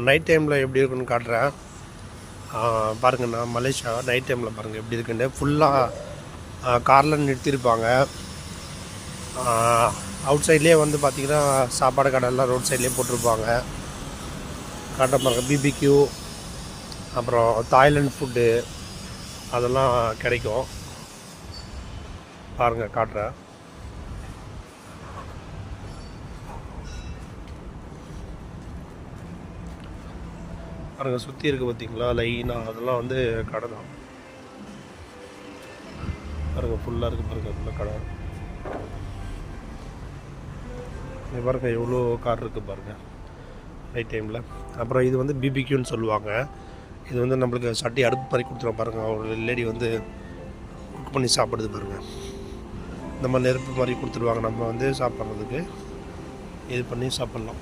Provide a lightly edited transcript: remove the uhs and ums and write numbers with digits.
Night டைமில் எப்படி இருக்குன்னு காட்டுறேன். பாருங்கண்ணா, மலேசியா நைட் டைமில் பாருங்கள் எப்படி இருக்குன்னு. ஃபுல்லாக காரில் நிறுத்தியிருப்பாங்க. அவுட் சைட்லேயே வந்து பார்த்திங்கன்னா சாப்பாடு கடையெல்லாம் ரோட் சைட்லேயே போட்டிருப்பாங்க. காட்ட பாருங்கள், பிபிக்யூ, அப்புறம் தாய்லாண்ட் ஃபுட்டு அதெல்லாம் கிடைக்கும். பாருங்கள் காட்டுறேன். பாருங்கள் சுற்றி இருக்குது பார்த்திங்களா லைனாக, அதெல்லாம் வந்து கடை தான். பாருங்கள் ஃபுல்லாக இருக்குது பாருங்கள் ஃபுல்லாக கடை. இது பாருங்கள் எவ்வளோ கார் இருக்குது பாருங்கள் நைட் டைமில். அப்புறம் இது வந்து பிபிக்யூன்னு சொல்லுவாங்க. இது வந்து நம்மளுக்கு சட்டி அடுப்பு மாதிரி கொடுத்துருவோம் பாருங்கள். ஒரு லேடி வந்து குக் பண்ணி சாப்பிடுது பாருங்கள். இந்த மாதிரி நெருப்பு மாதிரி கொடுத்துருவாங்க. நம்ம வந்து சாப்பிட்றதுக்கு இது பண்ணி சாப்பிட்லாம்.